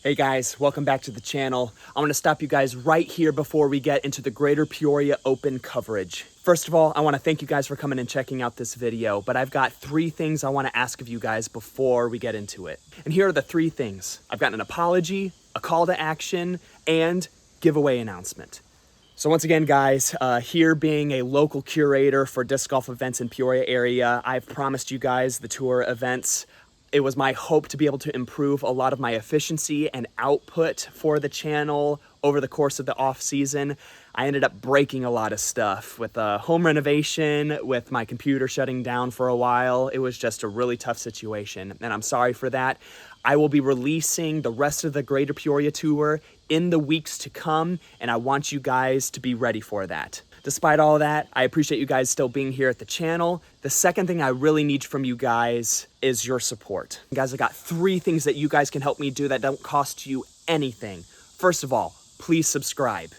Hey guys, welcome back to the channel. I want to stop you guys right here before we get into the Greater Peoria Open coverage. First of all, I want to thank you guys for coming and checking out this video, but I've got 3 things I want to ask of you guys before we get into it. And here are the 3 things. I've got an apology, a call to action, and giveaway announcement. So once again, guys, here being a local curator for disc golf events in Peoria area, I've promised you guys the tour events. It was my hope to be able to improve a lot of my efficiency and output for the channel over the course of the off season. I ended up breaking a lot of stuff with a home renovation, with my computer shutting down for a while. It was just a really tough situation, and I'm sorry for that. I will be releasing the rest of the Greater Peoria Tour in the weeks to come, and I want you guys to be ready for that. Despite all that, I appreciate you guys still being here at the channel. The second thing I really need from you guys is your support. Guys, I got 3 things that you guys can help me do that don't cost you anything. First of all, please subscribe.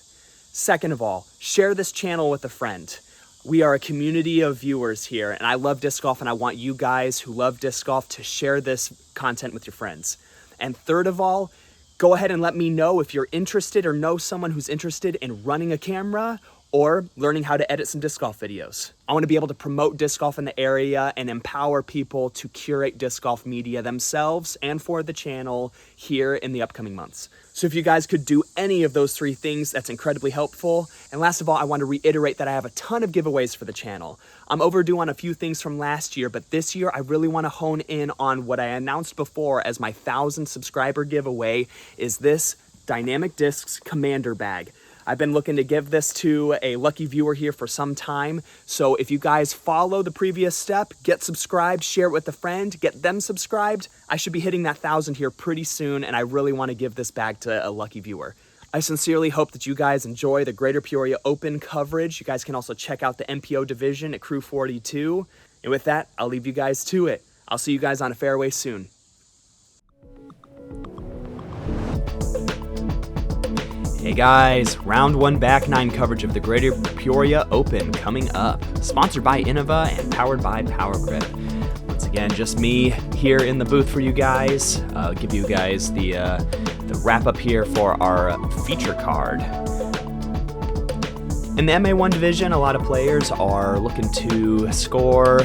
Second of all, share this channel with a friend. We are a community of viewers here, and I love disc golf, and I want you guys who love disc golf to share this content with your friends. And third of all, go ahead and let me know if you're interested or know someone who's interested in running a camera or learning how to edit some disc golf videos. I want to be able to promote disc golf in the area and empower people to curate disc golf media themselves and for the channel here in the upcoming months. So if you guys could do any of those 3 things, that's incredibly helpful. And last of all, I want to reiterate that I have a ton of giveaways for the channel. I'm overdue on a few things from last year, but this year I really want to hone in on what I announced before as my 1,000 subscriber giveaway is this Dynamic Discs Commander Bag. I've been looking to give this to a lucky viewer here for some time. So if you guys follow the previous step, get subscribed, share it with a friend, get them subscribed, I should be hitting that 1,000 here pretty soon, and I really want to give this bag to a lucky viewer. I sincerely hope that you guys enjoy the Greater Peoria Open coverage. You guys can also check out the MPO division at Crew 42. And with that, I'll leave you guys to it. I'll see you guys on a fairway soon. Hey guys, round 1 back 9 coverage of the Greater Peoria Open coming up. Sponsored by Innova and powered by Power Grip. Once again, just me here in the booth for you guys. I'll give you guys the wrap up here for our feature card. In the MA1 division, a lot of players are looking to score,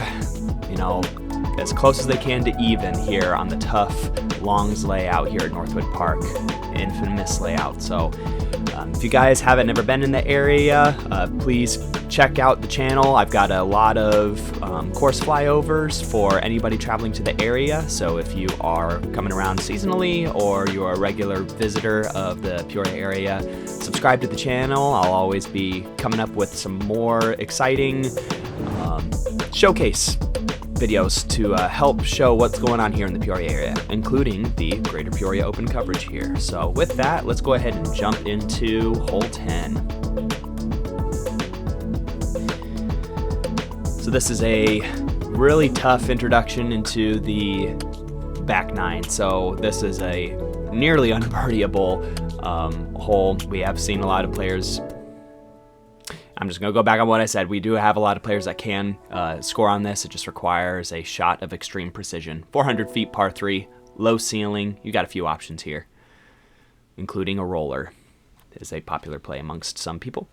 as close as they can to even here on the tough longs layout here at Northwood Park. Infamous layout. So if you guys haven't never been in the area, please check out the channel. I've got a lot of course flyovers for anybody traveling to the area. So if you are coming around seasonally or you're a regular visitor of the Peoria area, subscribe to the channel. I'll always be coming up with some more exciting showcase videos to help show what's going on here in the Peoria area, including the Greater Peoria Open coverage here. So with that, let's go ahead and jump into hole 10. So this is a really tough introduction into the back 9. So this is a nearly unbirdieable hole. We have seen a lot of players. I'm just going to go back on what I said. We do have a lot of players that can score on this. It just requires a shot of extreme precision. 400 feet par 3, low ceiling. You got a few options here, including a roller. It is a popular play amongst some people.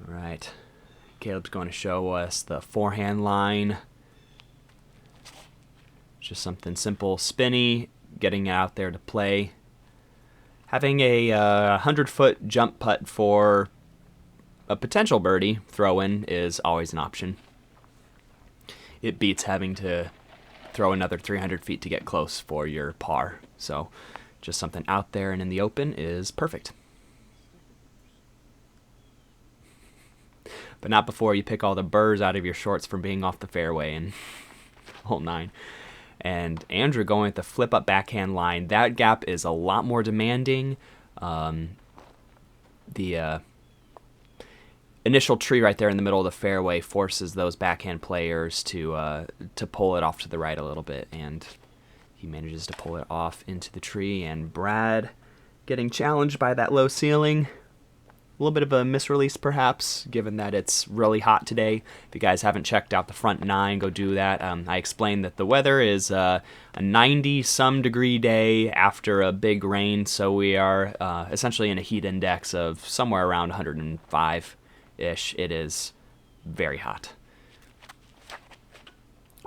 All right. Caleb's going to show us the forehand line. Just something simple, spinny, getting out there to play. Having a 100-foot jump putt for a potential birdie throw-in is always an option. It beats having to throw another 300 feet to get close for your par. So just something out there and in the open is perfect. But not before you pick all the burrs out of your shorts from being off the fairway in hole 9. And Andrew going with the flip-up backhand line. That gap is a lot more demanding. The initial tree right there in the middle of the fairway forces those backhand players to pull it off to the right a little bit, and he manages to pull it off into the tree. And Brad getting challenged by that low ceiling. little bit of a misrelease perhaps, given that it's really hot today. If you guys haven't checked out the front 9, go do that. I explained that the weather is a 90-some degree day after a big rain, so we are essentially in a heat index of somewhere around 105-ish. It is very hot.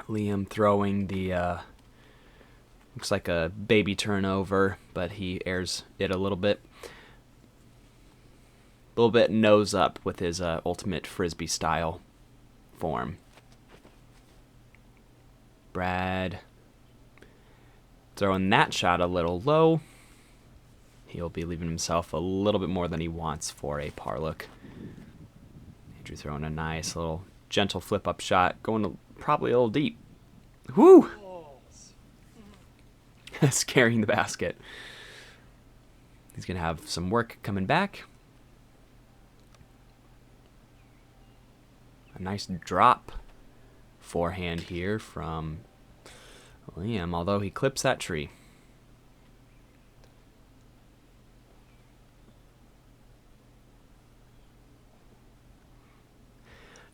Liam throwing the, looks like a baby turnover, but he airs it a little bit nose up with his ultimate frisbee style form. Brad throwing that shot a little low. He'll be leaving himself a little bit more than he wants for a par look. Andrew throwing a nice little gentle flip up shot, going probably a little deep. Woo! Scaring the basket. He's going to have some work coming back. A nice drop forehand here from Liam, although he clips that tree.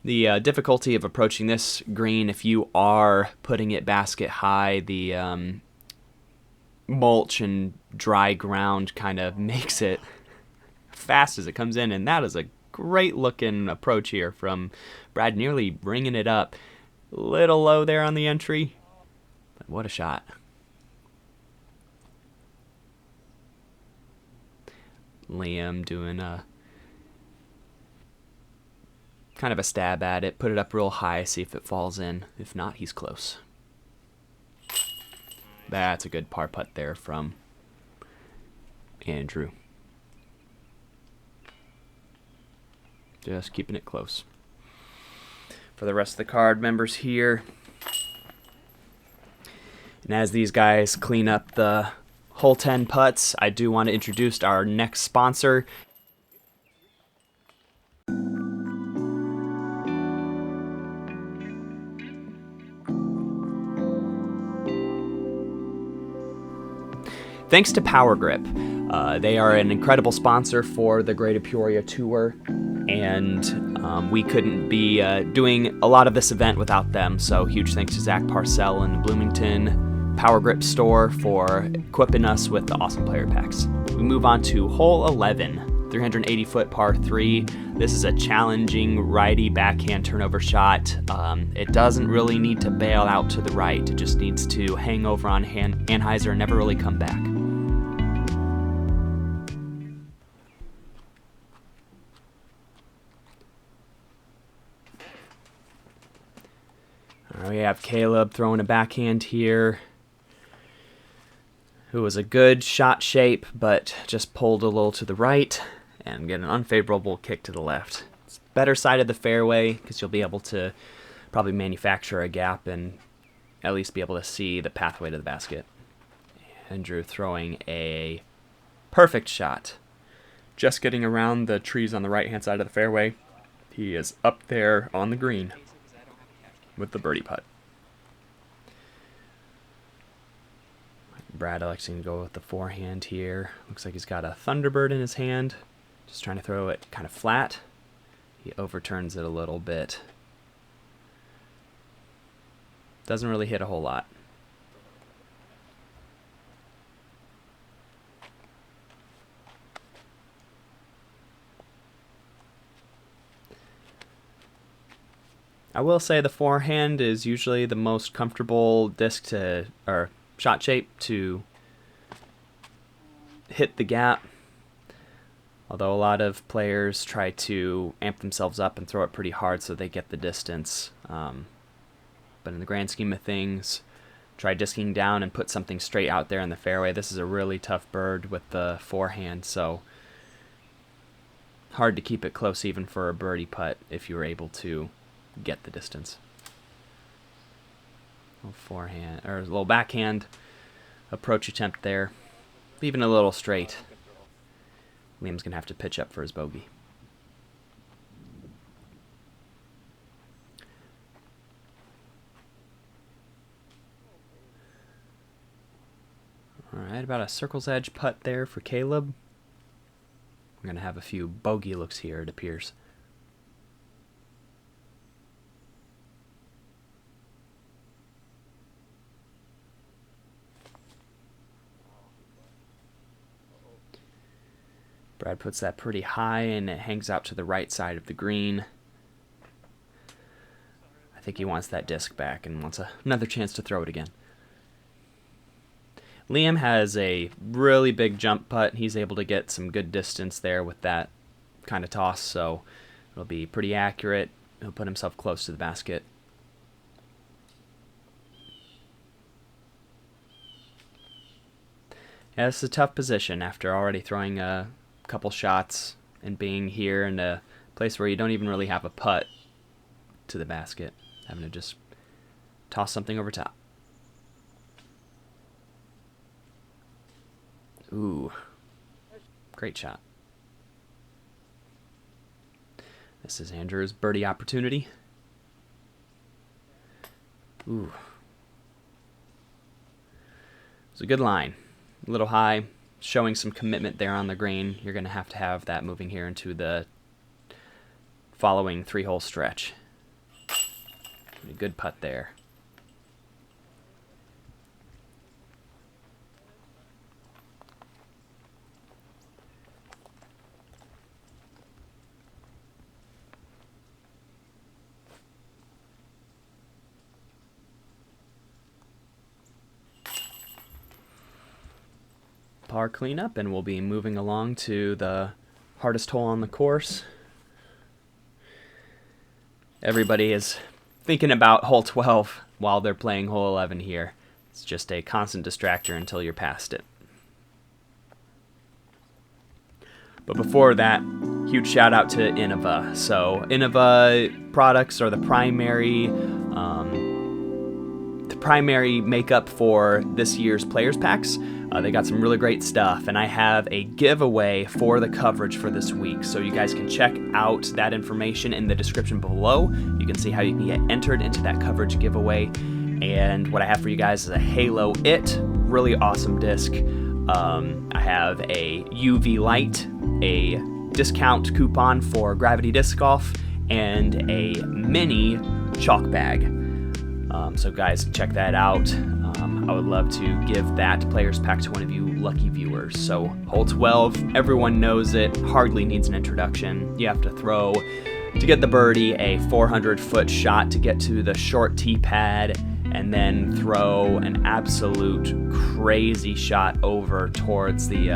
The difficulty of approaching this green, if you are putting it basket high, the mulch and dry ground kind of makes it fast as it comes in, and that is a great looking approach here from Brad, nearly bringing it up. Little low there on the entry, but what a shot. Liam doing a kind of a stab at it, put it up real high, see if it falls in. If not, he's close. That's a good par putt there from Andrew. Just keeping it close. For the rest of the card members here, and as these guys clean up the hole 10 putts, I do want to introduce our next sponsor. Thanks to Power Grip. They are an incredible sponsor for the Greater Peoria Tour, and we couldn't be doing a lot of this event without them, so huge thanks to Zach Parcell and the Bloomington Power Grip store for equipping us with the awesome player packs. We move on to hole 11, 380-foot par 3. This is a challenging righty backhand turnover shot. It doesn't really need to bail out to the right. It just needs to hang over on Anheuser and never really come back. We have Caleb throwing a backhand here, who was a good shot shape, but just pulled a little to the right and get an unfavorable kick to the left. It's better side of the fairway because you'll be able to probably manufacture a gap and at least be able to see the pathway to the basket. Andrew throwing a perfect shot, just getting around the trees on the right-hand side of the fairway. He is up there on the green with the birdie putt. Brad electing to go with the forehand here. Looks like he's got a Thunderbird in his hand. Just trying to throw it kind of flat. He overturns it a little bit. Doesn't really hit a whole lot. I will say the forehand is usually the most comfortable disc to, or shot shape to hit the gap. Although a lot of players try to amp themselves up and throw it pretty hard so they get the distance. But in the grand scheme of things, try disking down and put something straight out there in the fairway. This is a really tough bird with the forehand, so hard to keep it close even for a birdie putt if you were able to get the distance. A little forehand, or a little backhand approach attempt there. Leaving a little straight. Liam's going to have to pitch up for his bogey. Alright, about a circle's edge putt there for Caleb. We're going to have a few bogey looks here, it appears. Brad puts that pretty high, and it hangs out to the right side of the green. I think he wants that disc back and wants another chance to throw it again. Liam has a really big jump putt. He's able to get some good distance there with that kind of toss, so it'll be pretty accurate. He'll put himself close to the basket. Yeah, this is a tough position after already throwing a couple shots and being here in a place where you don't even really have a putt to the basket. Having to just toss something over top. Ooh, great shot. This is Andrew's birdie opportunity. Ooh. It's a good line. A little high, showing some commitment there on the green. You're going to have that moving here into the following 3-hole stretch. A good putt there. Par cleanup, and we'll be moving along to the hardest hole on the course. Everybody is thinking about hole 12 while they're playing hole 11 here. It's just a constant distractor until you're past it. But before that, huge shout out to Innova. So Innova products are the primary makeup for this year's players packs. They got some really great stuff, and I have a giveaway for the coverage for this week, so you guys can check out that information in the description below. You can see how you can get entered into that coverage giveaway, and what I have for you guys is a Halo It, really awesome disc. I have a UV light, a discount coupon for Gravity Disc Golf, and a mini chalk bag. So guys, check that out. I would love to give that players pack to one of you lucky viewers. So hole 12, everyone knows it, hardly needs an introduction. You have to throw, to get the birdie, a 400-foot shot to get to the short tee pad, and then throw an absolute crazy shot over towards the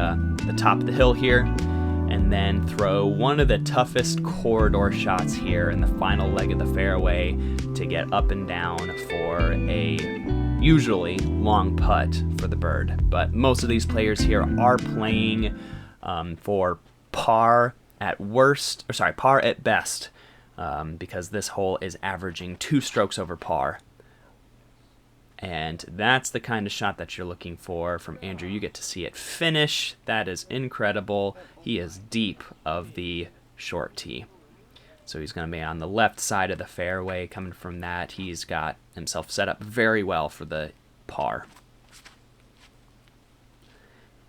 top of the hill here, and then throw one of the toughest corridor shots here in the final leg of the fairway to get up and down for a usually long putt for the bird. But most of these players here are playing for par at worst, or sorry, par at best, because this hole is averaging 2 strokes over par. And that's the kind of shot that you're looking for from Andrew. You get to see it finish. That is incredible. He is deep of the short tee. So he's going to be on the left side of the fairway. Coming from that, he's got himself set up very well for the par.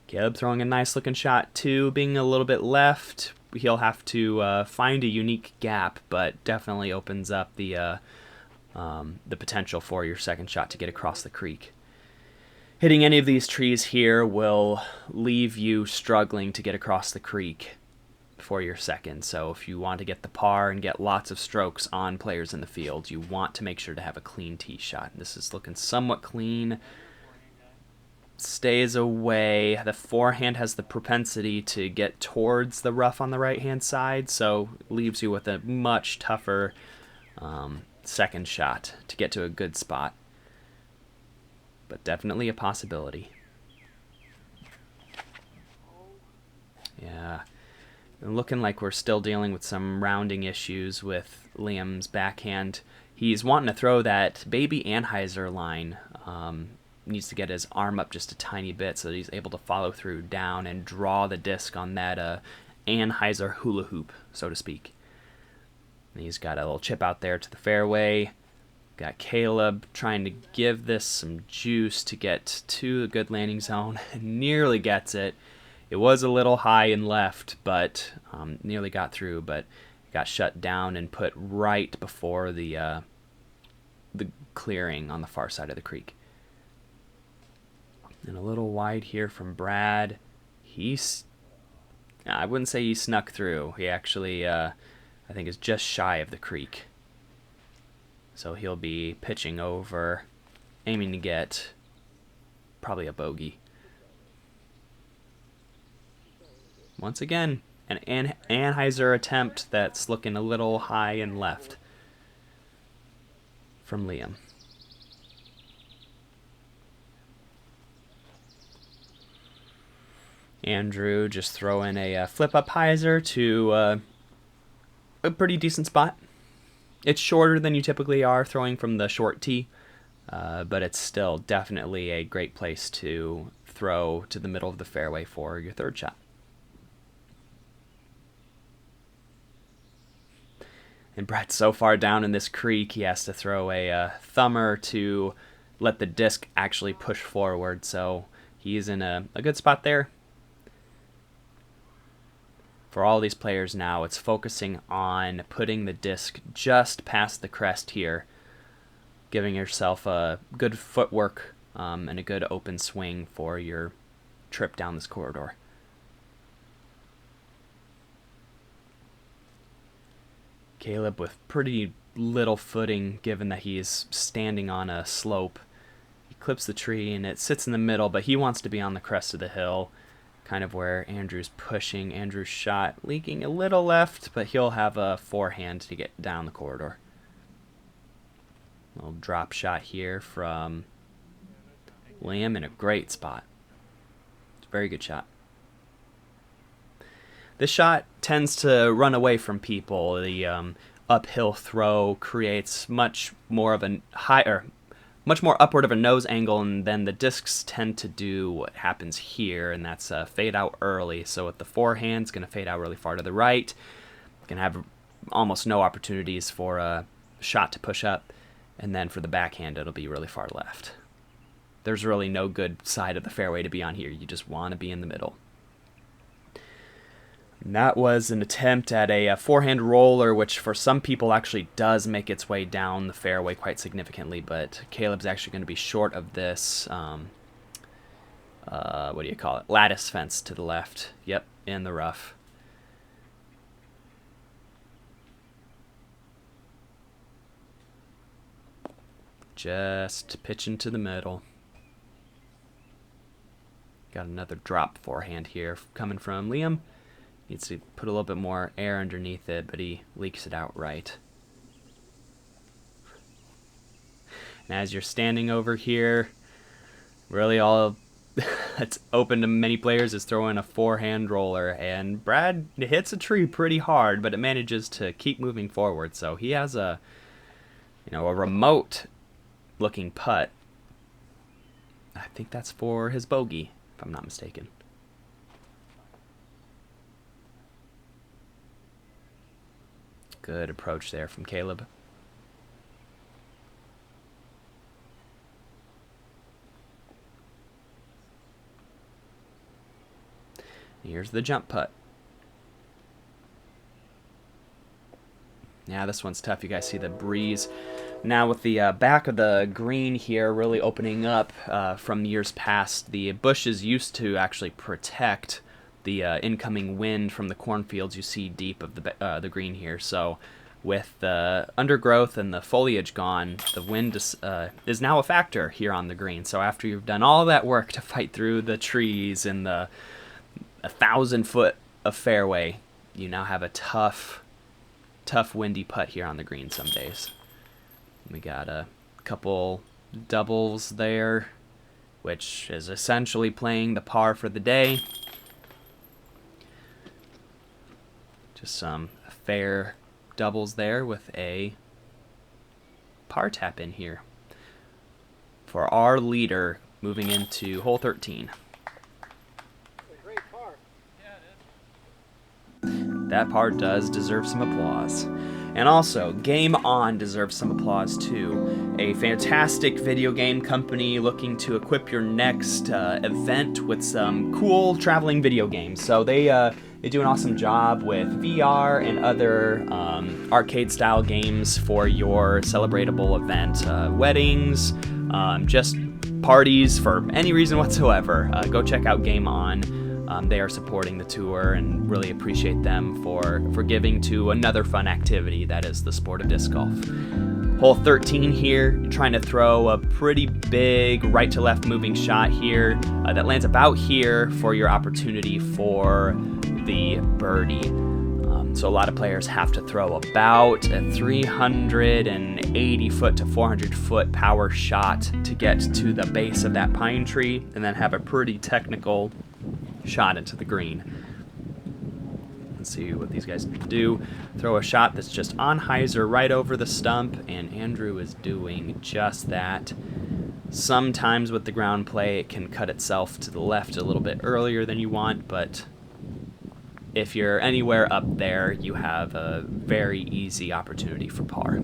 Caleb throwing a nice looking shot too, being a little bit left. He'll have to find a unique gap, but definitely opens up the potential for your second shot to get across the creek. Hitting any of these trees here will leave you struggling to get across the creek for your second. So if you want to get the par and get lots of strokes on players in the field, you want to make sure to have a clean tee shot. This is looking somewhat clean. Stays away. The forehand has the propensity to get towards the rough on the right-hand side, so it leaves you with a much tougher second shot to get to a good spot. But definitely a possibility. Yeah. And looking like we're still dealing with some rounding issues with Liam's backhand. He's wanting to throw that baby Anheuser line. Needs to get his arm up just a tiny bit so that he's able to follow through down and draw the disc on that Anheuser hula hoop, so to speak. And he's got a little chip out there to the fairway. Got Caleb trying to give this some juice to get to a good landing zone. Nearly gets it. It was a little high and left, but nearly got through, but got shut down and put right before the clearing on the far side of the creek. And a little wide here from Brad. I wouldn't say he snuck through. He actually, I think, is just shy of the creek. So he'll be pitching over, aiming to get probably a bogey. Once again, an Anheuser attempt that's looking a little high and left from Liam. Andrew just throwing a flip-up hyzer to a pretty decent spot. It's shorter than you typically are throwing from the short tee, but it's still definitely a great place to throw to the middle of the fairway for your third shot. And Brett's so far down in this creek, he has to throw a thumber to let the disc actually push forward, so he's in a good spot there. For all these players now, it's focusing on putting the disc just past the crest here, giving yourself a good footwork and a good open swing for your trip down this corridor. Caleb with pretty little footing, given that he's standing on a slope. He clips the tree and it sits in the middle, but he wants to be on the crest of the hill, kind of where Andrew's pushing. Andrew's shot leaking a little left, but he'll have a forehand to get down the corridor. Little drop shot here from Liam in a great spot. It's a very good shot. This shot tends to run away from people. The uphill throw creates much more upward of a nose angle, and then the discs tend to do what happens here, and that's fade out early. So with the forehand, it's going to fade out really far to the right. Going to have almost no opportunities for a shot to push up, and then for the backhand, it'll be really far left. There's really no good side of the fairway to be on here. You just want to be in the middle. And that was an attempt at a forehand roller, which for some people actually does make its way down the fairway quite significantly, but Caleb's actually going to be short of this, what do you call it, lattice fence to the left. Yep, in the rough. Just pitching to the middle. Got another drop forehand here coming from Liam. Needs to put a little bit more air underneath it, but he leaks it out right. And as you're standing over here, really all that's open to many players is throwing a forehand roller. And Brad hits a tree pretty hard, but it manages to keep moving forward. So he has a remote looking putt. I think that's for his bogey, if I'm not mistaken. Good approach there from Caleb. Here's the jump putt. Yeah, this one's tough. You guys see the breeze. Now with the back of the green here really opening up from years past, the bushes used to actually protect the incoming wind from the cornfields you see deep of the green here. So with the undergrowth and the foliage gone, the wind is now a factor here on the green. So after you've done all that work to fight through the trees and the 1,000 foot of fairway, you now have a tough windy putt here on the green some days. We got a couple doubles there, which is essentially playing the par for the day. Just some fair doubles there with a par tap in here for our leader moving into hole 13. Great par. That par does deserve some applause. And also, Game On deserves some applause too. A fantastic video game company looking to equip your next event with some cool traveling video games. So they do an awesome job with VR and other arcade-style games for your celebratable event, weddings, just parties for any reason whatsoever. Go check out Game On. They are supporting the tour, and really appreciate them for giving to another fun activity that is the sport of disc golf. Hole 13 here, trying to throw a pretty big right to left moving shot here that lands about here for your opportunity for the birdie. So a lot of players have to throw about a 380 foot to 400 foot power shot to get to the base of that pine tree, and then have a pretty technical shot into the green. Let's see what these guys do. Throw a shot that's just on hyzer right over the stump, and Andrew is doing just that. Sometimes with the ground play it can cut itself to the left a little bit earlier than you want, but if you're anywhere up there, you have a very easy opportunity for par.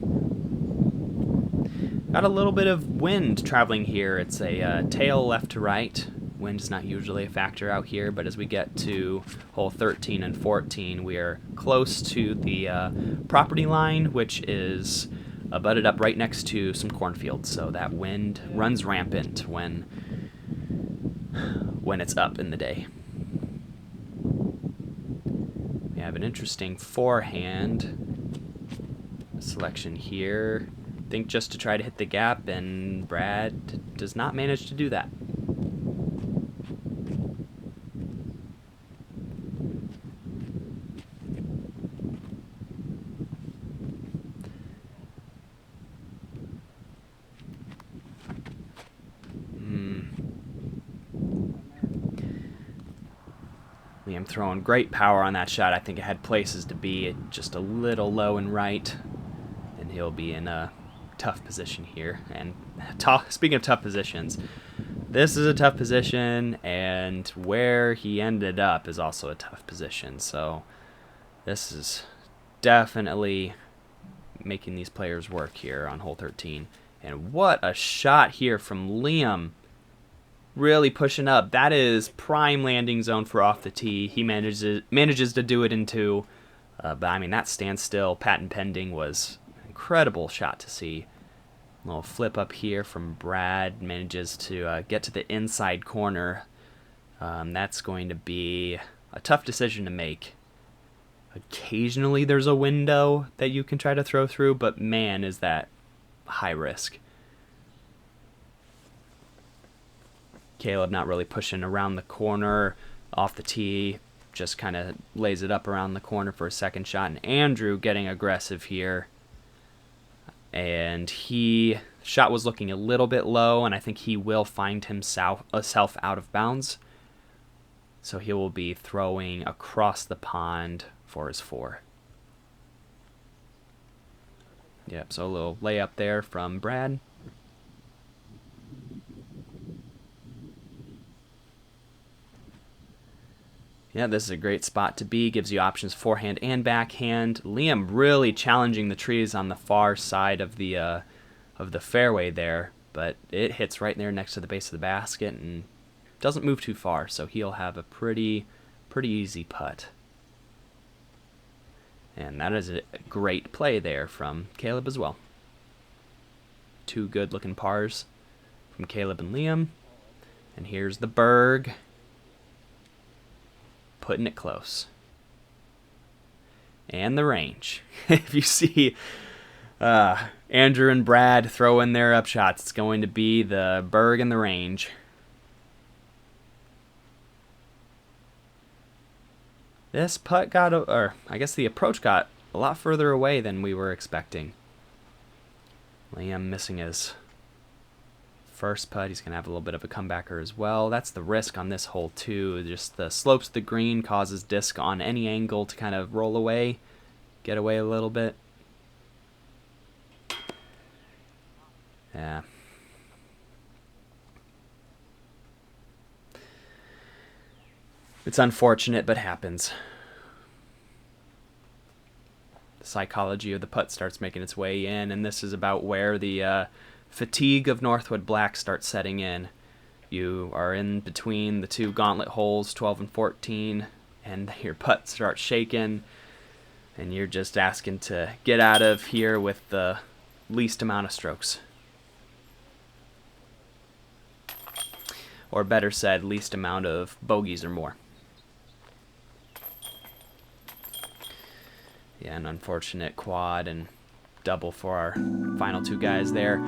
Got a little bit of wind traveling here. It's a tail left to right. Wind is not usually a factor out here, but as we get to hole 13 and 14, we are close to the property line, which is butted up right next to some cornfields. So that wind runs rampant when it's up in the day. We have an interesting forehand selection here. I think just to try to hit the gap, and Brad does not manage to do that. Liam throwing great power on that shot. I think it had places to be just a little low and right, and he'll be in a tough position here. And speaking of tough positions, this is a tough position, and where he ended up is also a tough position. So this is definitely making these players work here on hole 13. And what a shot here from Liam. Really pushing up. That is prime landing zone for off the tee. He manages to do it in two. But I mean, that standstill, patent pending, was an incredible shot to see. A little flip up here from Brad. Manages to get to the inside corner. That's going to be a tough decision to make. Occasionally there's a window that you can try to throw through, but man, is that high risk. Caleb not really pushing around the corner off the tee, just kind of lays it up around the corner for a second shot. And Andrew getting aggressive here. And shot was looking a little bit low, and I think he will find himself out of bounds. So he will be throwing across the pond for his 4. Yep, so a little layup there from Brad. Yeah, this is a great spot to be. Gives you options forehand and backhand. Liam really challenging the trees on the far side of the fairway there, but it hits right there next to the base of the basket and doesn't move too far, so he'll have a pretty easy putt. And that is a great play there from Caleb as well. 2 good-looking pars from Caleb and Liam. And here's the Berg. Putting it close. And the range. If you see Andrew and Brad throw in their upshots, it's going to be the Berg and the range. This putt I guess the approach got a lot further away than we were expecting. Liam missing his first putt. He's going to have a little bit of a comebacker as well. That's the risk on this hole too. Just the slopes of the green causes disc on any angle to kind of roll away, get away a little bit. Yeah. It's unfortunate, but happens. The psychology of the putt starts making its way in, and this is about where the fatigue of Northwood Black starts setting in. You are in between the two gauntlet holes, 12 and 14, and your putt starts shaking, and you're just asking to get out of here with the least amount of strokes. Or better said, least amount of bogeys or more. Yeah, an unfortunate quad and double for our final two guys there.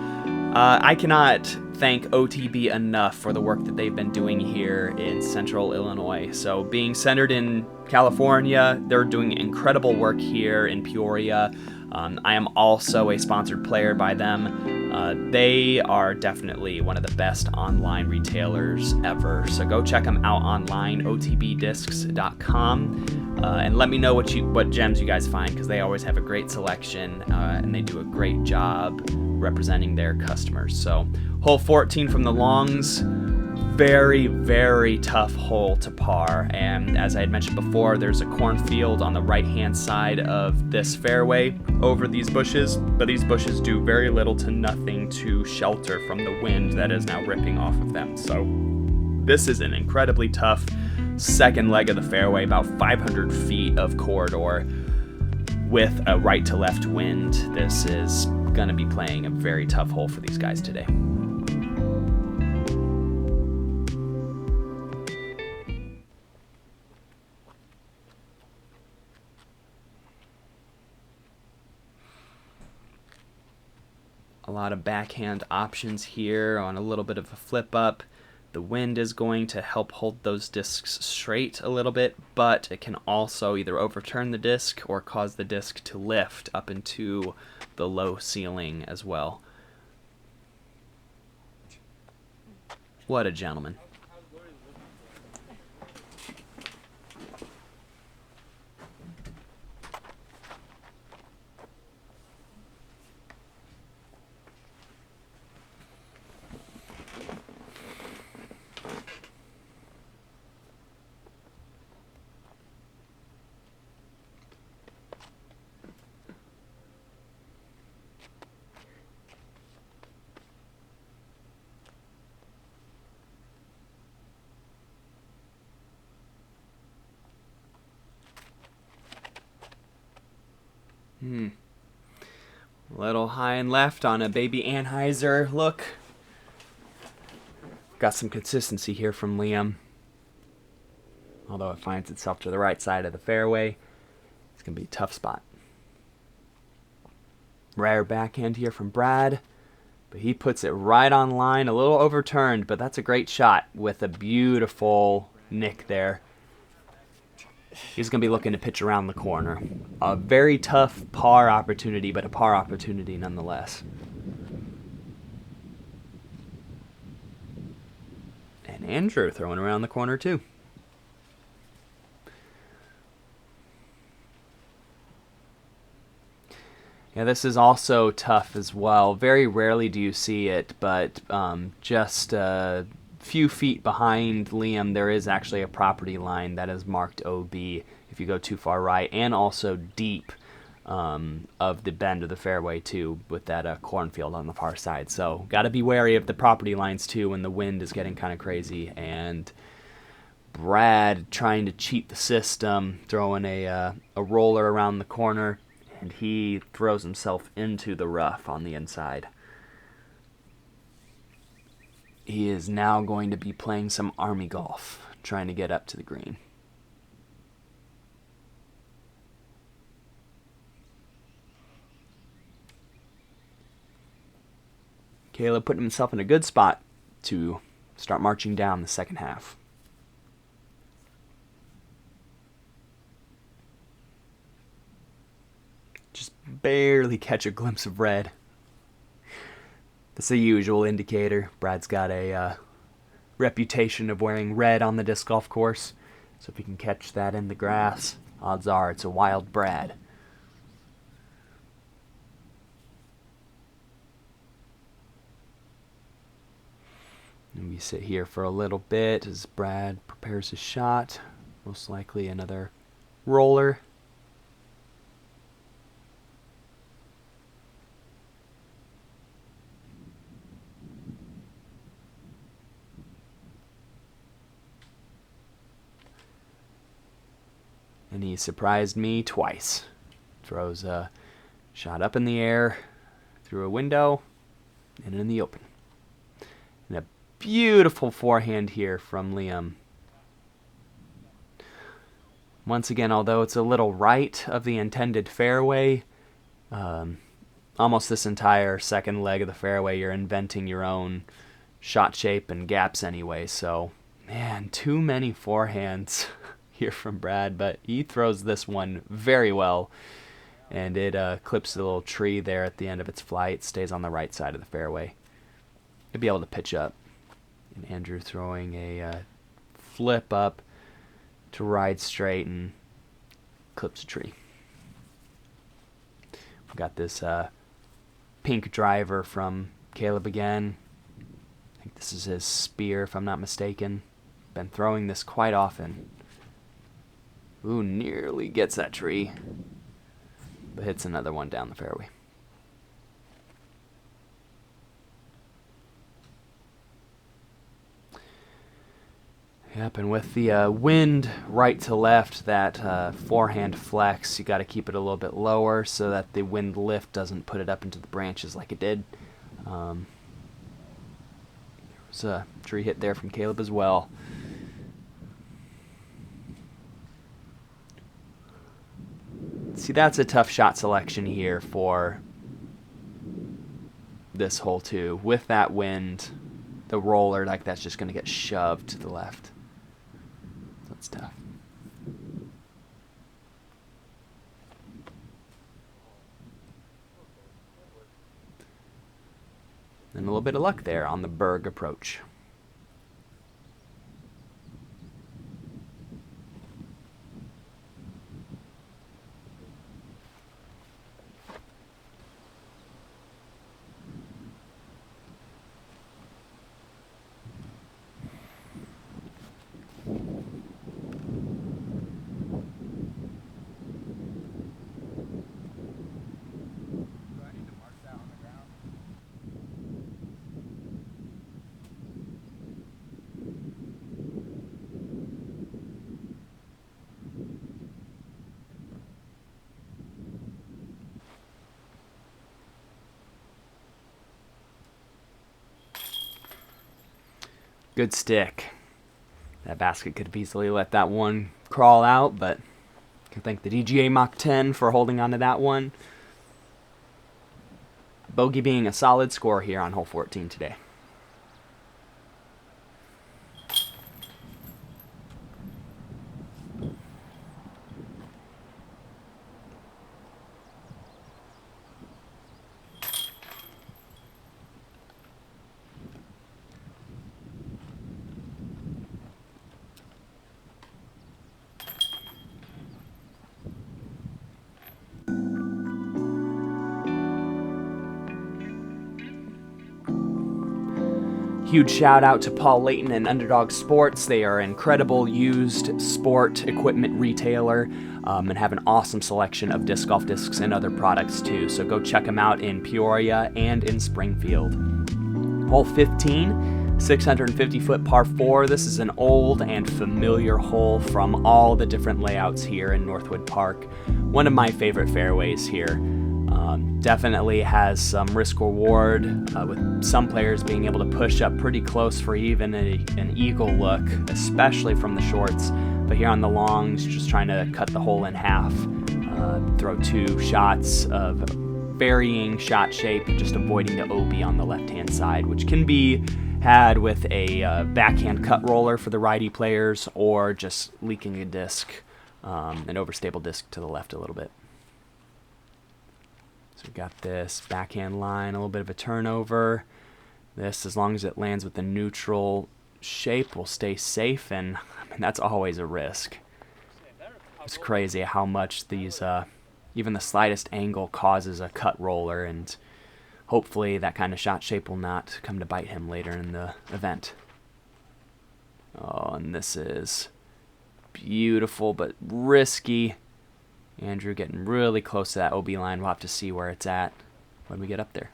I cannot thank OTB enough for the work that they've been doing here in Central Illinois. So being centered in California, they're doing incredible work here in Peoria. I am also a sponsored player by them. They are definitely one of the best online retailers ever. So go check them out online, otbdiscs.com, and let me know what gems you guys find, because they always have a great selection and they do a great job representing their customers. So hole 14 from the longs, very, very tough hole to par, and as I had mentioned before, there's a cornfield on the right hand side of this fairway over these bushes, but these bushes do very little to nothing to shelter from the wind that is now ripping off of them. So this is an incredibly tough second leg of the fairway, about 500 feet of corridor with a right to left wind. This is going to be playing a very tough hole for these guys today. A lot of backhand options here on a little bit of a flip up. The wind is going to help hold those discs straight a little bit, but it can also either overturn the disc or cause the disc to lift up into the low ceiling as well. What a gentleman. Little high and left on a baby Anheuser look. Got some consistency here from Liam. Although it finds itself to the right side of the fairway, it's going to be a tough spot. Rare backhand here from Brad, but he puts it right on line, a little overturned, but that's a great shot with a beautiful nick there. He's going to be looking to pitch around the corner. A very tough par opportunity, but a par opportunity nonetheless. And Andrew throwing around the corner too. Yeah, this is also tough as well. Very rarely do you see it, but just a few feet behind Liam, there is actually a property line that is marked OB if you go too far right, and also deep of the bend of the fairway too, with that cornfield on the far side. So got to be wary of the property lines too when the wind is getting kind of crazy. And Brad trying to cheat the system, throwing a roller around the corner, and he throws himself into the rough on the inside. He is now going to be playing some army golf, trying to get up to the green. Caleb putting himself in a good spot to start marching down the second half. Just barely catch a glimpse of red. That's a usual indicator. Brad's got a reputation of wearing red on the disc golf course, so if you can catch that in the grass, odds are it's a wild Brad. And we sit here for a little bit as Brad prepares his shot. Most likely another roller. and he surprised me twice. Throws a shot up in the air, through a window, and in the open. And a beautiful forehand here from Liam. Once again, although it's a little right of the intended fairway, almost this entire second leg of the fairway, you're inventing your own shot shape and gaps anyway. So, man, too many forehands here from Brad, but he throws this one very well, and it clips the little tree there at the end of its flight, stays on the right side of the fairway. He'll be able to pitch up. And Andrew throwing a flip up to ride straight and clips a tree. We've got this pink driver from Caleb again. I think this is his spear, if I'm not mistaken. Been throwing this quite often. Ooh, nearly gets that tree, but hits another one down the fairway. Yep, and with the wind right to left, that forehand flex, you got to keep it a little bit lower so that the wind lift doesn't put it up into the branches like it did. There was a tree hit there from Caleb as well. See, that's a tough shot selection here for this hole too. With that wind, the roller like that's just going to get shoved to the left. That's tough. And a little bit of luck there on the Berg approach. Good stick. That basket could have easily let that one crawl out, but I can thank the DGA Mach 10 for holding on to that one. Bogey being a solid score here on hole 14 today. Huge shout out to Paul Layton and Underdog Sports. They are an incredible used sport equipment retailer and have an awesome selection of disc golf discs and other products too. So go check them out in Peoria and in Springfield. Hole 15, 650-foot par 4. This is an old and familiar hole from all the different layouts here in Northwood Park. One of my favorite fairways here. Definitely has some risk reward with some players being able to push up pretty close for even an eagle look, especially from the shorts. But here on the longs, just trying to cut the hole in half, throw two shots of varying shot shape, just avoiding the OB on the left-hand side, which can be had with a backhand cut roller for the righty players or just leaking a disc, an overstable disc to the left a little bit. So we've got this backhand line, a little bit of a turnover. This, as long as it lands with the neutral shape, will stay safe, and I mean, that's always a risk. It's crazy how much these, even the slightest angle causes a cut roller, and hopefully that kind of shot shape will not come to bite him later in the event. Oh, and this is beautiful but risky. Andrew getting really close to that OB line. We'll have to see where it's at when we get up there.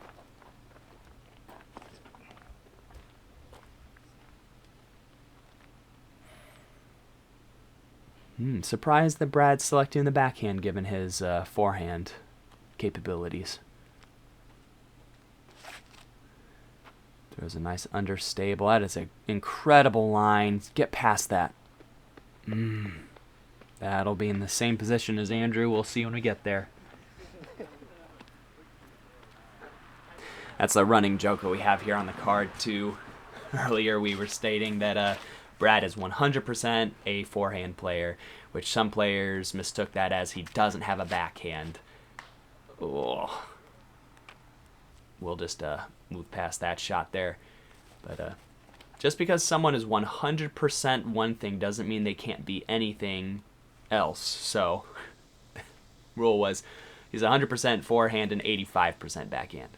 Surprised that Brad's selecting the backhand given his forehand capabilities. Throws a nice understable. That is an incredible line. Get past that. That'll be in the same position as Andrew. We'll see when we get there. That's a running joke that we have here on the card, too. Earlier we were stating that Brad is 100% a forehand player, which some players mistook that as he doesn't have a backhand. Oh. We'll just move past that shot there. But just because someone is 100% one thing doesn't mean they can't be anything else. So, rule was he's 100% forehand and 85% backhand.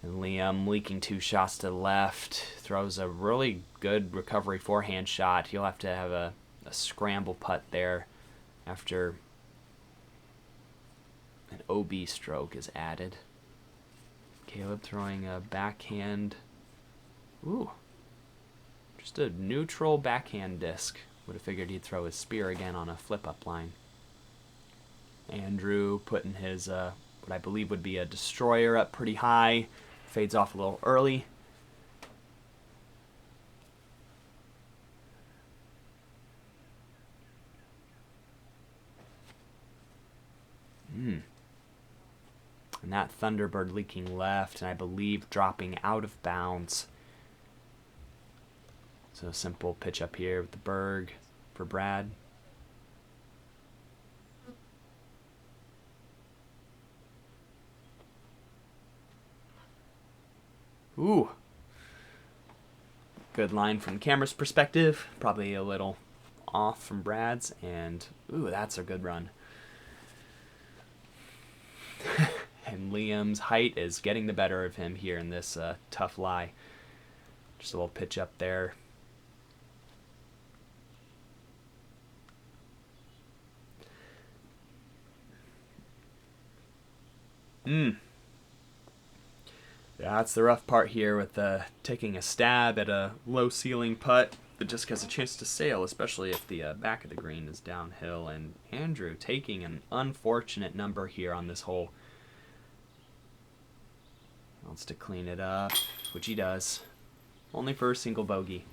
And Liam leaking 2 shots to the left, throws a really good recovery forehand shot. He'll have to have a scramble putt there after an OB stroke is added. Caleb throwing a backhand. Ooh. Just a neutral backhand disc. Would have figured he'd throw his spear again on a flip-up line. Andrew putting his, what I believe would be a destroyer up pretty high. Fades off a little early. And that Thunderbird leaking left, and I believe dropping out of bounds. So a simple pitch up here with the Berg for Brad. Ooh. Good line from the camera's perspective. Probably a little off from Brad's. And, ooh, that's a good run. And Liam's height is getting the better of him here in this tough lie. Just a little pitch up there. That's the rough part here with taking a stab at a low ceiling putt that just has a chance to sail, especially if the back of the green is downhill. And Andrew taking an unfortunate number here on this hole. Wants to clean it up, which he does. Only for a single bogey.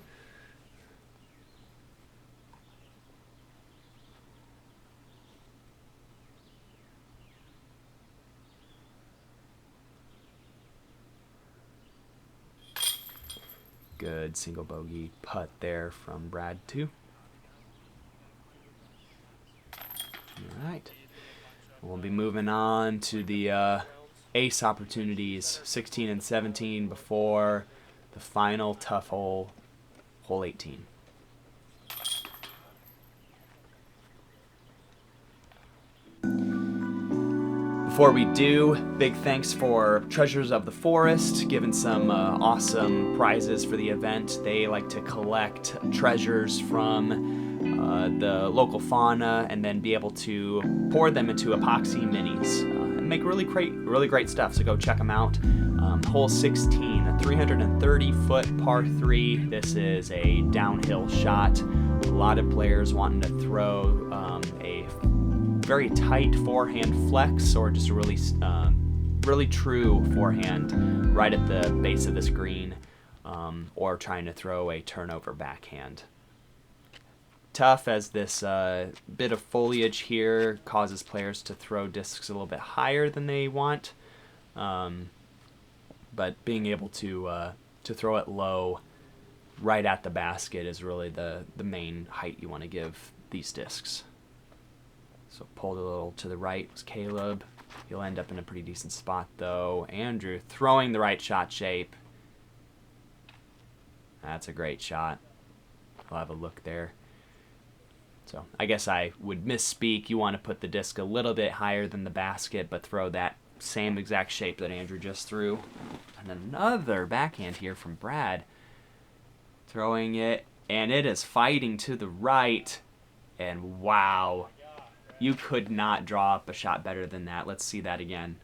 Good single bogey putt there from Brad too. All right. We'll be moving on to the ace opportunities, 16 and 17 before the final tough hole, hole 18. Before we do, big thanks for Treasures of the Forest, giving some awesome prizes for the event. They like to collect treasures from the local fauna and then be able to pour them into epoxy minis and make really great stuff. So go check them out. Hole 16, a 330-foot par 3. This is a downhill shot. A lot of players wanting to throw a very tight forehand flex or just a really true forehand right at the base of this green, or trying to throw a turnover backhand. Tough as this bit of foliage here causes players to throw discs a little bit higher than they want, but being able to throw it low right at the basket is really the main height you want to give these discs. So pulled a little to the right was Caleb. He'll end up in a pretty decent spot though. Andrew throwing the right shot shape. That's a great shot. We'll have a look there. So I guess I would misspeak. You want to put the disc a little bit higher than the basket, but throw that same exact shape that Andrew just threw. And another backhand here from Brad. Throwing it, and it is fighting to the right. And wow. You could not draw up a shot better than that. Let's see that again.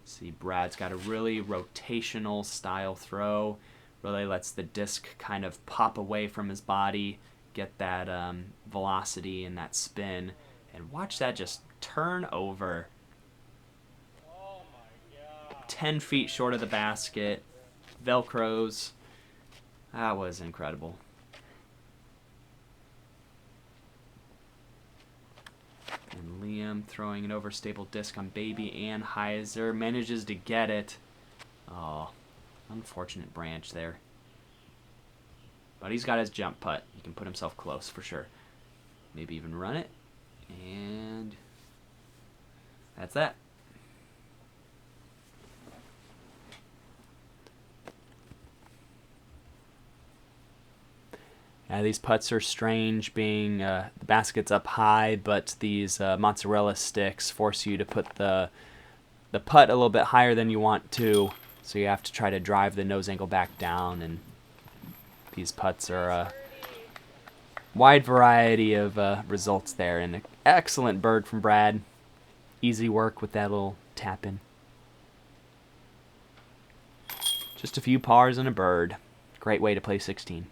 See, Brad's got a really rotational style throw. Really lets the disc kind of pop away from his body get that velocity and that spin. And watch that just turn over. Oh my God. 10 feet short of the basket. Velcros. That was incredible. And Liam throwing an overstable disc on Baby Anheuser. Manages to get it. Oh, unfortunate branch there. But he's got his jump putt. He can put himself close for sure. Maybe even run it. And that's that. These putts are strange, being the basket's up high, but these mozzarella sticks force you to put the putt a little bit higher than you want to, so you have to try to drive the nose angle back down. And these putts are a wide variety of results there. And an excellent bird from Brad. Easy work with that little tap in. Just a few pars and a bird. Great way to play 16.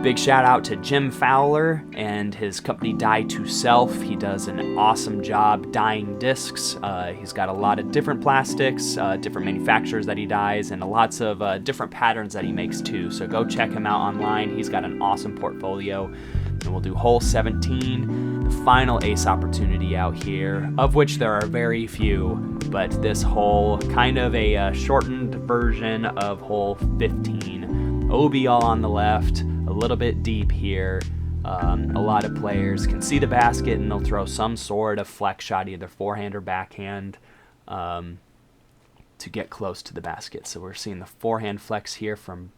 Big shout out to Jim Fowler and his company Dye to Self. He does an awesome job dyeing discs. He's got a lot of different plastics, different manufacturers that he dyes, and lots of different patterns that he makes too. So go check him out online. He's got an awesome portfolio. And we'll do hole 17, the final ace opportunity out here, of which there are very few, but this hole, kind of a shortened version of hole 15. OB all on the left, a little bit deep here. A lot of players can see the basket and they'll throw some sort of flex shot, either forehand or backhand, to get close to the basket. So we're seeing the forehand flex here from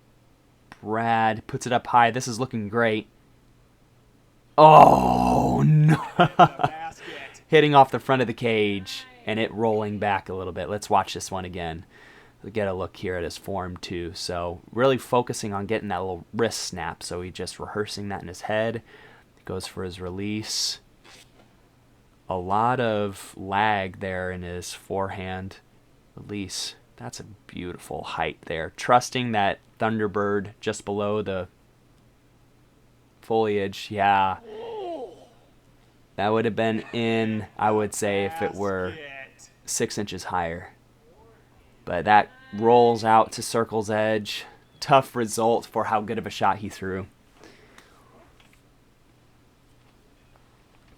Brad. Puts it up high. This is looking great. Oh, no. Hitting off the front of the cage and it rolling back a little bit. Let's watch this one again. We'll get a look here at his form too. So really focusing on getting that little wrist snap. So he's just rehearsing that in his head. Goes for his release. A lot of lag there in his forehand release. That's a beautiful height there. Trusting that Thunderbird just below the foliage. Yeah. That would have been in, I would say, if it were 6 inches higher. But that rolls out to circle's edge. Tough result for how good of a shot he threw.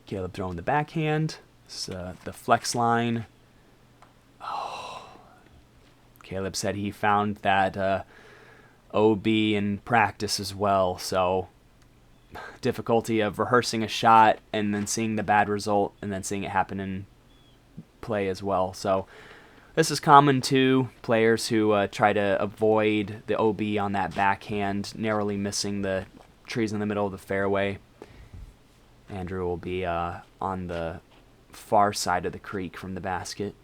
Caleb throwing the backhand. The flex line. Oh. Caleb said he found that OB in practice as well. So difficulty of rehearsing a shot and then seeing the bad result and then seeing it happen in play as well. So this is common to players who try to avoid the OB on that backhand, narrowly missing the trees in the middle of the fairway. Andrew will be on the far side of the creek from the basket.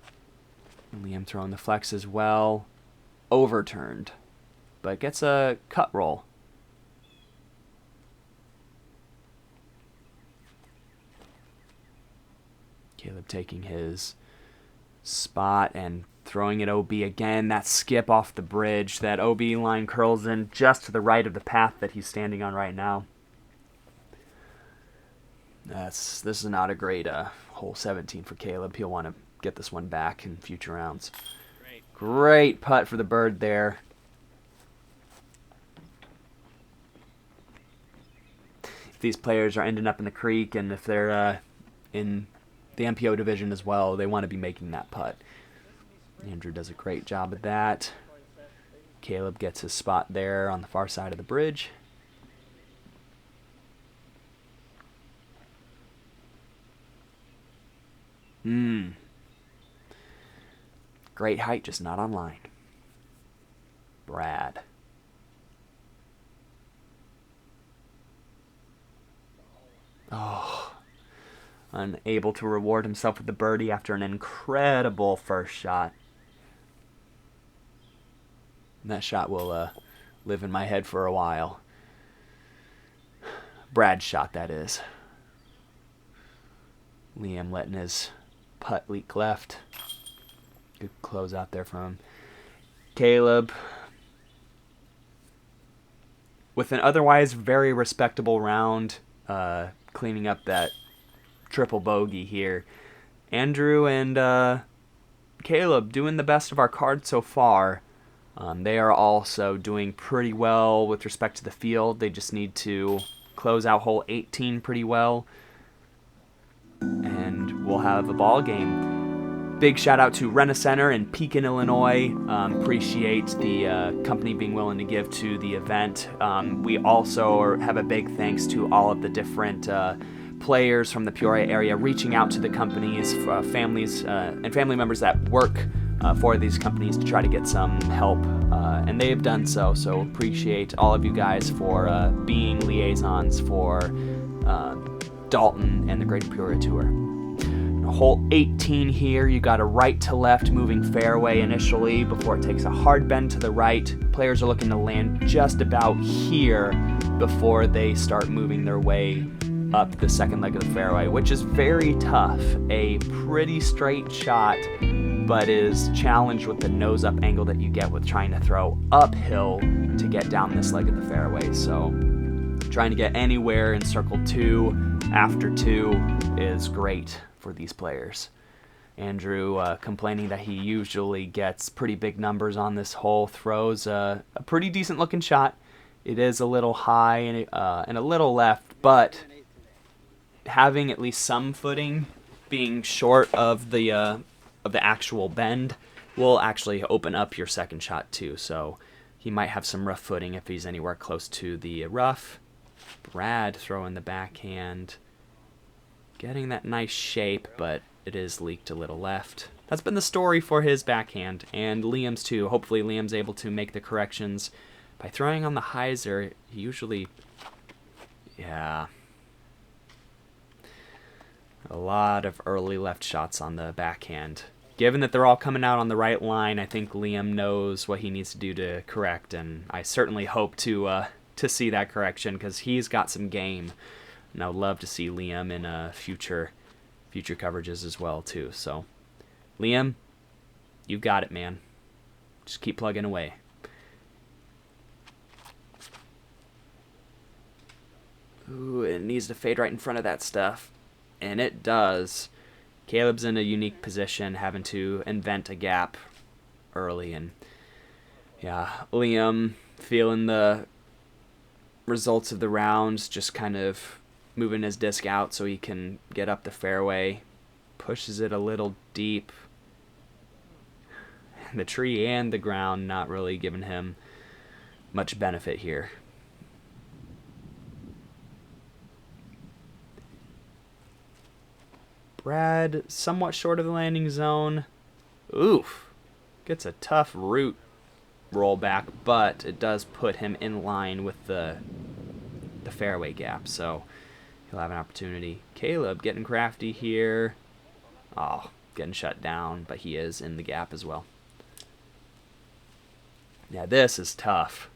And Liam throwing the flex as well. Overturned, but gets a cut roll. Caleb taking his spot and throwing it OB again. That skip off the bridge. That OB line curls in just to the right of the path that he's standing on right now. This is not a great hole 17 for Caleb. He'll want to get this one back in future rounds. Great putt for the bird there. If these players are ending up in the creek and if they're in the MPO division as well, they want to be making that putt. Andrew does a great job of that. Caleb gets his spot there on the far side of the bridge. Great height, just not on line. Brad. Oh. Unable to reward himself with the birdie after an incredible first shot. And that shot will live in my head for a while. Brad's shot, that is. Liam letting his putt leak left. Good close out there from Caleb. with an otherwise very respectable round, cleaning up that triple bogey here. Andrew and Caleb doing the best of our cards so far. They are also doing pretty well with respect to the field. They just need to close out hole 18 pretty well, and we'll have a ball game. Big shout out to Rent-A-Center in Pekin, Illinois. Appreciate the company being willing to give to the event. We also have a big thanks to all of the different players from the Peoria area reaching out to the companies, families, and family members that work for these companies to try to get some help, and they've done so. So appreciate all of you guys for being liaisons for Dalton and the Greater Peoria Tour. Hole 18 here, you got a right to left moving fairway initially before it takes a hard bend to the right. Players are looking to land just about here before they start moving their way up the second leg of the fairway, which is very tough. A pretty straight shot, but is challenged with the nose-up angle that you get with trying to throw uphill to get down this leg of the fairway. So trying to get anywhere in circle 2 after 2 is great for these players. Andrew, complaining that he usually gets pretty big numbers on this hole, throws a pretty decent looking shot. It is a little high and a little left, but having at least some footing, being short of the actual bend, will actually open up your second shot too. So he might have some rough footing if he's anywhere close to the rough. Brad throwing the backhand, getting that nice shape, but it is leaked a little left. That's been the story for his backhand, and Liam's too. Hopefully Liam's able to make the corrections. By throwing on the hyzer, he usually... yeah. A lot of early left shots on the backhand. Given that they're all coming out on the right line, I think Liam knows what he needs to do to correct, and I certainly hope to see that correction, because he's got some game. And I would love to see Liam in future coverages as well, too. So, Liam, you got it, man. Just keep plugging away. Ooh, it needs to fade right in front of that stuff. And it does. Caleb's in a unique position, having to invent a gap early. And, yeah, Liam feeling the results of the rounds, just kind of moving his disc out so he can get up the fairway. Pushes it a little deep. The tree and the ground not really giving him much benefit here. Brad, somewhat short of the landing zone. Oof. Gets a tough root rollback, but it does put him in line with the fairway gap, so he'll have an opportunity. Caleb getting crafty here. Oh, getting shut down, but he is in the gap as well. Yeah, this is tough.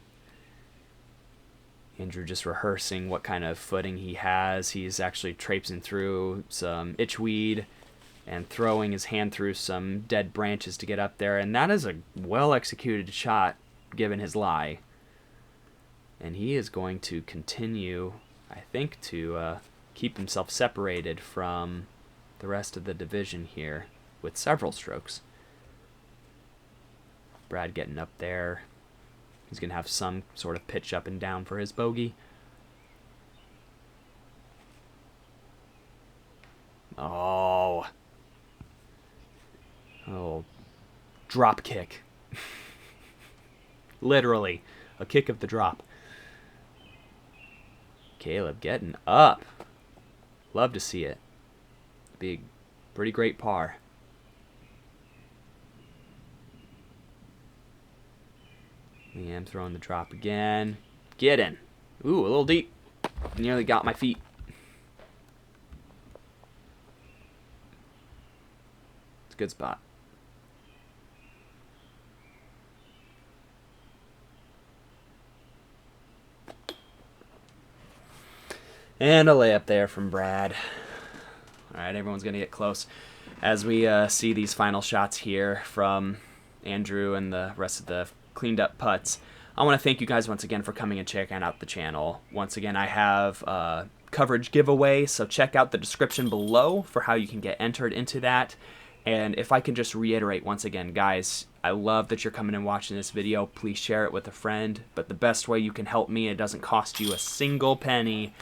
Andrew just rehearsing what kind of footing he has. He's actually traipsing through some itchweed and throwing his hand through some dead branches to get up there. And that is a well-executed shot, given his lie. And he is going to continue, I think, to keep himself separated from the rest of the division here with several strokes. Brad getting up there. He's going to have some sort of pitch up and down for his bogey. Oh, drop kick. Literally, a kick of the drop. Caleb getting up. Love to see it. Big, pretty great par. Liam throwing the drop again. Get in. Ooh, a little deep. Nearly got my feet. It's a good spot. And a layup there from Brad. All right, everyone's going to get close as we see these final shots here from Andrew and the rest of the cleaned up putts. I want to thank you guys once again for coming and checking out the channel. Once again, I have coverage giveaway, so check out the description below for how you can get entered into that. And if I can just reiterate once again, guys, I love that you're coming and watching this video. Please share it with a friend. But the best way you can help me, it doesn't cost you a single penny.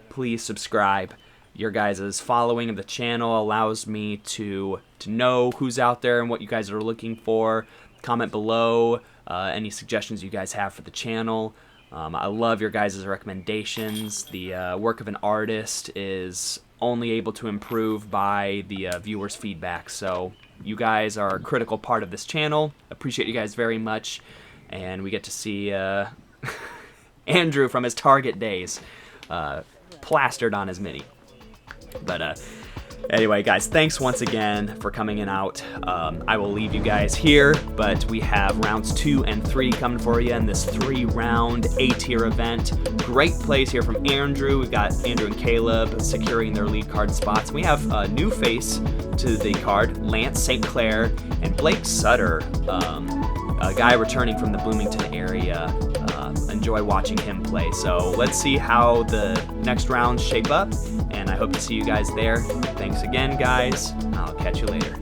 Please subscribe. Your guys' following of the channel allows me to know who's out there and what you guys are looking for. Comment below any suggestions you guys have for the channel. I love your guys' recommendations. The work of an artist is only able to improve by the viewers' feedback. So you guys are a critical part of this channel. Appreciate you guys very much. And we get to see Andrew from his Target days plastered on his Mini. But anyway, guys, thanks once again for coming in out. I will leave you guys here, but we have rounds 2 and 3 coming for you in this 3-round A-tier event. Great plays here from Andrew. We've got Andrew and Caleb securing their lead card spots. We have a new face to the card, Lance St. Clair and Blake Sutter, a guy returning from the Bloomington area. Enjoy watching him play. So let's see how the next rounds shape up, and I hope to see you guys there. Thanks again, guys. I'll catch you later.